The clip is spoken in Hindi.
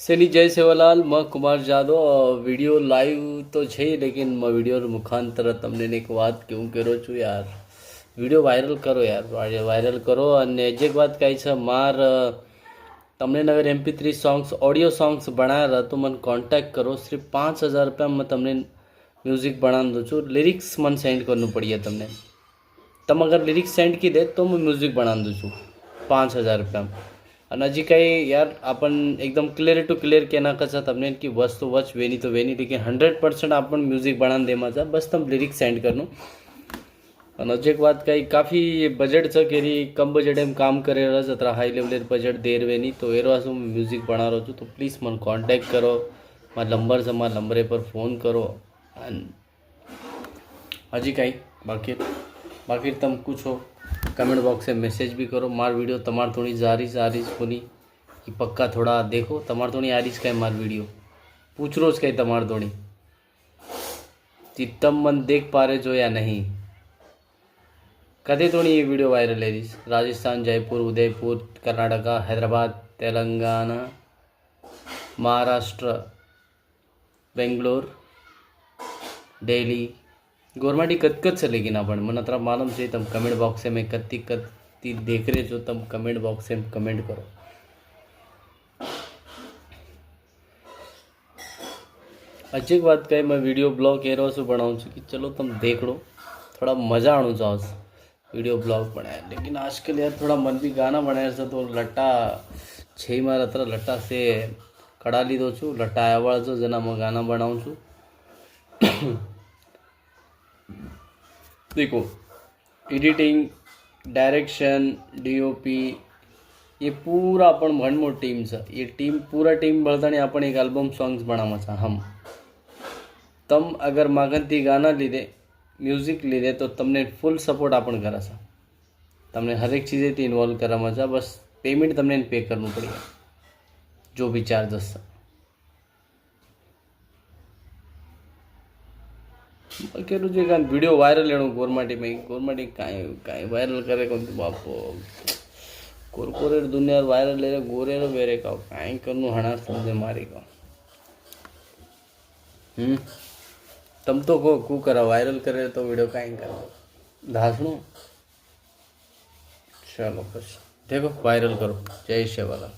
શેની જય સેવાલાલ માં કુમાર જાદવ વિડીયો લાઈવ તો છે લેकिन વિડીયો મુખાંતર તમને એક વાત કેવું કર્યો છું યાર વિડીયો વાયરલ કરો યાર વાયરલ કરો અને એક વાત કહી છે માર તમને અગર MP3 સોંગ્સ ઓડિયો સોંગ્સ બનાવ્યા તો મને કોન્ટેક્ટ કરો सिर्फ 5000 रुपया में તમને म्यूजिक बना दूँ छू लिरिक्स मन सेंड करना पड़िए तमने तम अगर लिरिक्स सेंड की दे तो मैं म्यूजिक बना दूँ छू 5000 रुपया અને હજી કંઈ યાર આપણ એકદમ ક્લિયર ટુ ક્લિયર कहना कचा तमने कि वस्तु वच वेनी तो वेनी लेकिन 100% अपन म्यूजिक बना देमा था बस तम लिरिक्स सेंड करनो અને હજી એક વાત કઈ કાફી બજેટ છે કે કમ બજેટ એમ કામ કરે રસ અത്ര હાઈ લેવલ બજેટ દેર વેની તો એરો આસુ म्यूजिक बना रहो છું તો પ્લીઝ મને કોન્ટેક્ટ કરો મારા નંબર છે મારા નંબરે પર ફોન કરો અને હજી કંઈ બાકી તમે પૂછો कमेंट बॉक्स में मैसेज भी करो मार वीडियो तमार थोड़ी जारीज कोनी ये पक्का थोड़ा देखो तमार थोड़ी आरीज का मार वीडियो पूछ रोज कहीं तमार थोड़ी तम मन देख पा रहे जो या नहीं कदे थोड़ी ये वीडियो वायरल है राजस्थान जयपुर उदयपुर कर्नाटका हैदराबाद तेलंगाना महाराष्ट्र बेंगलोर दिल्ली गवर्नमेंट ही कत से लेकिन अपन मन अतरा मालूम से तम कमेंट बॉक्स में कत्ती देख रहे जो तम कमेंट बॉक्स में कमेंट करो अच्छी बात कही मैं वीडियो ब्लॉग एरो से बनाऊँ कि चलो तुम देख लो थोड़ा मज़ा आणु चाहो वीडियो ब्लॉग बनाया लेकिन आजकल यार थोड़ा मन भी गाना बनाया से तो लट्टा छे मार अतर लट्टा से कड़ा लीधो छू लट्टा आया छो जेना मैं गाना बनाऊँ छू देखो एडिटिंग डायरेक्शन DOP ये पूरा अपन भणमोट टीम से ये टीम पूरा टीम बढ़तानी अपन एक एल्बम सॉन्ग्स बनावा छा हम तम अगर मागनती गाना लीधे म्यूजिक लीधे तो तमने फूल सपोर्ट अपन करा छा तमने हर एक चीज़े इन्वॉल्व करा छा बस पेमेंट तमने पे करना पड़ेगा जो भी चार्जेस है बाकी जो वीडियो वायरल लेनो गवर्नमेंट काई वायरल करे कौन बापो कॉर्पोरेट दुनिया वायरल ले गोरे रो बेरे का काई करनु हणार समझे मारी का तम तो को करा वायरल करे तो वीडियो काई करो धासणो चलो बस देखो वायरल करो जय शेवालाल।